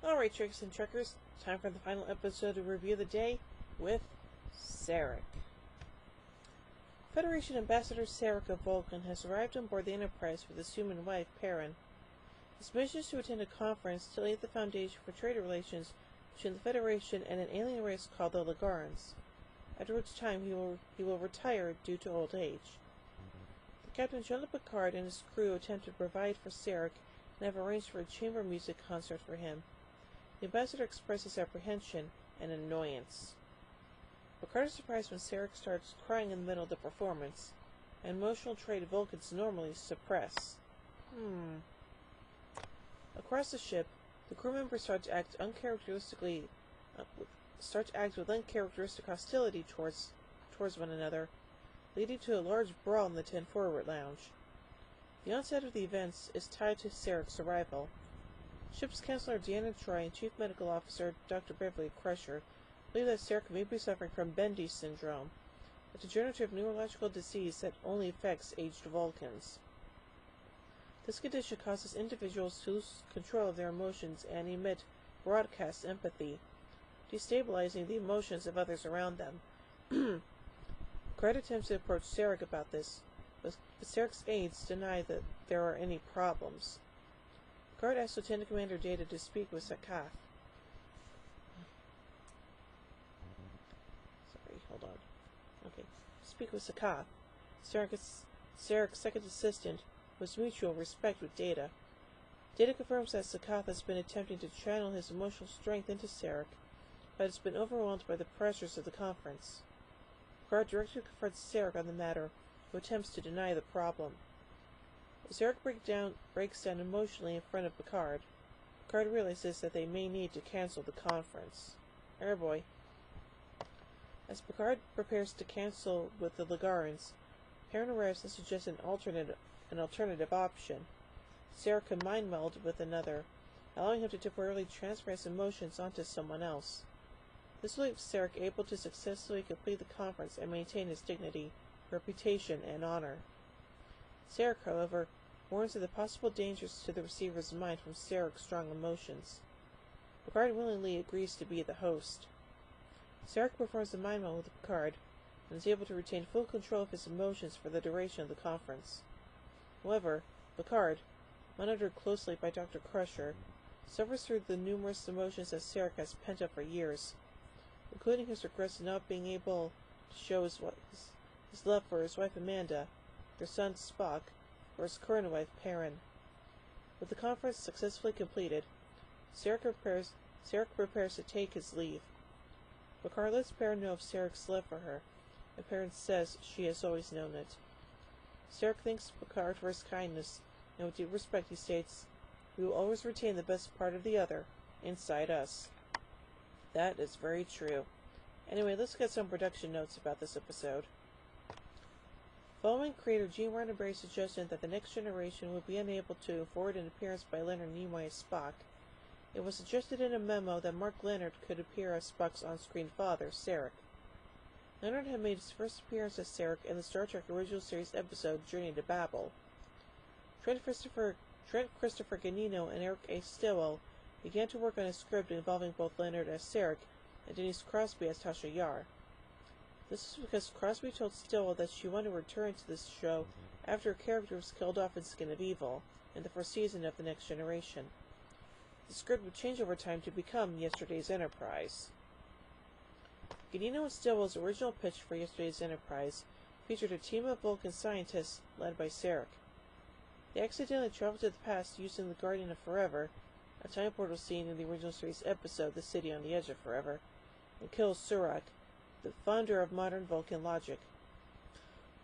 Alright, Trickers and Trekkers, time for the final episode to review the day with Sarek. Federation Ambassador Sarek of Vulcan has arrived on board the Enterprise with his human wife, Perrin. His mission is to attend a conference to lay the foundation for trade relations between the Federation and an alien race called the Lagarans, after which time he will retire due to old age. The Captain Jean-Luc Picard and his crew attempt to provide for Sarek and have arranged for a chamber music concert for him. The ambassador expresses apprehension and annoyance. Picard is surprised when Sarek starts crying in the middle of the performance, an emotional trait Vulcans normally suppress. Across the ship, the crew members start to act with uncharacteristic hostility towards one another, leading to a large brawl in the 10 forward lounge. The onset of the events is tied to Sarek's arrival. Ship's Counselor Deanna Troy and Chief Medical Officer Dr. Beverly Crusher believe that Sarek may be suffering from Bendy syndrome, a degenerative neurological disease that only affects aged Vulcans. This condition causes individuals to lose control of their emotions and emit broadcast empathy, destabilizing the emotions of others around them. Picard attempts to approach Sarek about this, but Sarek's aides deny that there are any problems. Picard asks Lieutenant Commander Data to speak with Sakath. Speak with Sakath, Sarek's second assistant, was mutual respect with Data. Data confirms that Sakath has been attempting to channel his emotional strength into Sarek, but has been overwhelmed by the pressures of the conference. Picard directly confronts Sarek on the matter, who attempts to deny the problem. As Sarek breaks down emotionally in front of Picard realizes that they may need to cancel the conference. Airboy. As Picard prepares to cancel with the Lagarans, Perrin arrives and suggests an alternative option. Sarek can mind meld with another, allowing him to temporarily transfer his emotions onto someone else. This leaves Sarek able to successfully complete the conference and maintain his dignity, reputation, and honor. Sarek, however, warns of the possible dangers to the receiver's mind from Sarek's strong emotions. Picard willingly agrees to be the host. Sarek performs the mind meld with Picard and is able to retain full control of his emotions for the duration of the conference. However, Picard, monitored closely by Dr. Crusher, suffers through the numerous emotions that Sarek has pent up for years, including his regrets of not being able to show his love for his wife Amanda, their son Spock, or his current wife Perrin. With the conference successfully completed, Sarek prepares to take his leave. Picard lets Perrin know of Sarek's love for her, and Perrin says she has always known it. Sarek thanks Picard for his kindness, and with due respect he states, "We will always retain the best part of the other, inside us." That is very true. Anyway, let's get some production notes about this episode. Following creator Gene Roddenberry's suggestion that the Next Generation would be unable to afford an appearance by Leonard Nimoy as Spock, it was suggested in a memo that Mark Leonard could appear as Spock's on-screen father, Sarek. Leonard had made his first appearance as Sarek in the Star Trek original series episode Journey to Babel. Trent Christopher Ganino and Eric A. Stillwell began to work on a script involving both Leonard as Sarek and Denise Crosby as Tasha Yar. This was because Crosby told Stillwell that she wanted to return to this show after her character was killed off in Skin of Evil in the first season of The Next Generation. The script would change over time to become Yesterday's Enterprise. Ganino and Stillwell's original pitch for Yesterday's Enterprise featured a team of Vulcan scientists led by Sarek. They accidentally traveled to the past using the Guardian of Forever, a time portal scene in the original series episode The City on the Edge of Forever, and kill Sarek, the founder of modern Vulcan logic.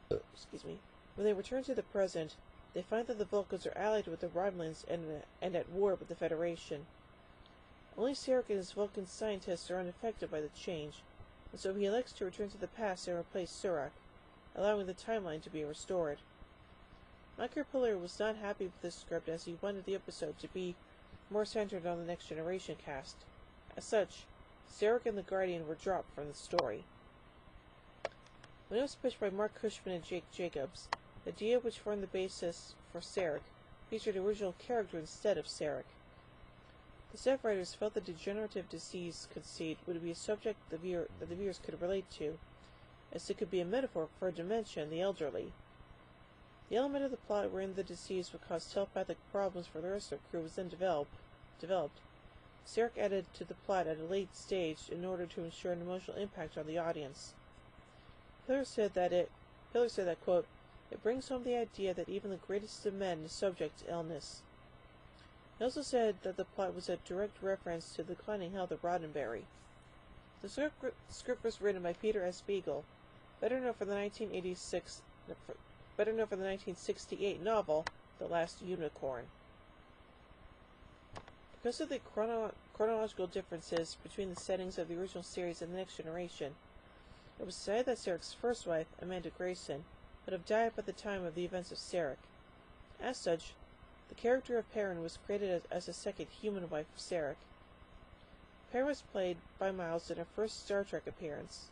When they return to the present, they find that the Vulcans are allied with the Romulans and at war with the Federation. Only Sarek and his Vulcan scientists are unaffected by the change, and so he elects to return to the past and replace Sarek, allowing the timeline to be restored. Mike Piller was not happy with this script as he wanted the episode to be more centered on the Next Generation cast. As such, Sarek and the Guardian were dropped from the story. When it was pitched by Mark Cushman and Jake Jacobs, the idea which formed the basis for Sarek featured an original character instead of Sarek. The staff writers felt the degenerative disease conceit would be a subject that the viewers could relate to, as it could be a metaphor for dementia in the elderly. The element of the plot wherein the disease would cause telepathic problems for the rest of the crew was then developed. Sarek added to the plot at a late stage in order to ensure an emotional impact on the audience. Pillar said that, quote, "It brings home the idea that even the greatest of men is subject to illness." He also said that the plot was a direct reference to the declining health of Roddenberry. The script was written by Peter S. Beagle, better known for the 1968 novel, The Last Unicorn. Because of the chronological differences between the settings of the original series and the Next Generation, it was decided that Sarek's first wife, Amanda Grayson, would have died by the time of the events of Sarek. As such, the character of Perrin was created as a second human wife of Sarek. Perrin was played by Miles in her first Star Trek appearance.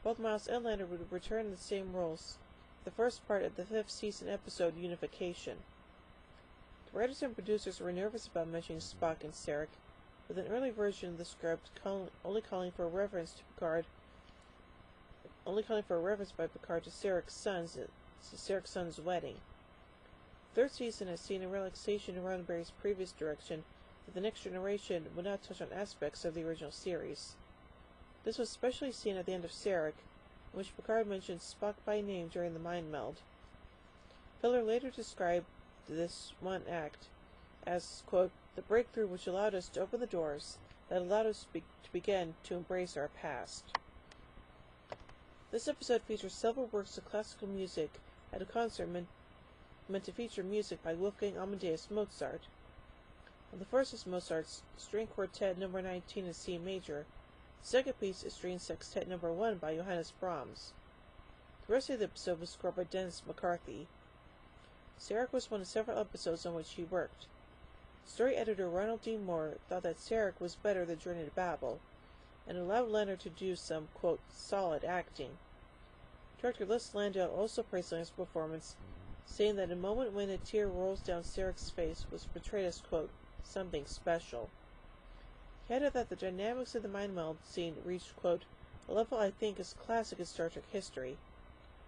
Both Miles and Lander would return in the same roles for the first part of the 5th season episode Unification. The writers and producers were nervous about mentioning Spock and Sarek, with an early version of the script only calling for a reference by Picard to Sarek's son's wedding. The 3rd season has seen a relaxation in Roddenberry's previous direction that the Next Generation would not touch on aspects of the original series. This was especially seen at the end of Sarek, in which Picard mentioned Spock by name during the mind meld. Piller later described this one act as, quote, "the breakthrough which allowed us to open the doors that allowed us to begin to embrace our past." This episode features several works of classical music at a concert meant to feature music by Wolfgang Amadeus Mozart. The first is Mozart's String Quartet No. 19 in C major. The second piece is String Sextet No. 1 by Johannes Brahms. The rest of the episode was scored by Dennis McCarthy. Sarek was one of several episodes on which he worked. Story editor Ronald D. Moore thought that Sarek was better than Journey to Babel, and allowed Leonard to do some, quote, "solid acting." Director Les Landau also praised Leonard's performance, saying that a moment when a tear rolls down Sarek's face was portrayed as, quote, "something special." He added that the dynamics of the mind meld scene reached, quote, "a level I think is classic in Star Trek history,"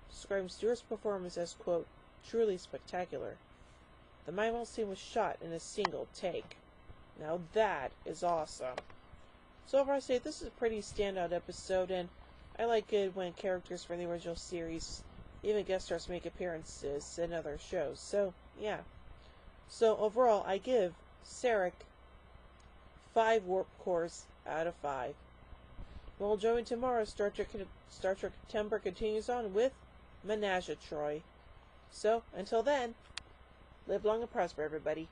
describing Stewart's performance as, quote, "truly spectacular." The mind meld scene was shot in a single take. Now that is awesome. So overall, I say this is a pretty standout episode, and I like it when characters from the original series, even guest stars, make appearances in other shows. So, yeah. So overall, I give Sarek 5 warp cores out of 5. Well, join me tomorrow. Star Trek September continues on with Menage a Troy. So, until then, live long and prosper, everybody.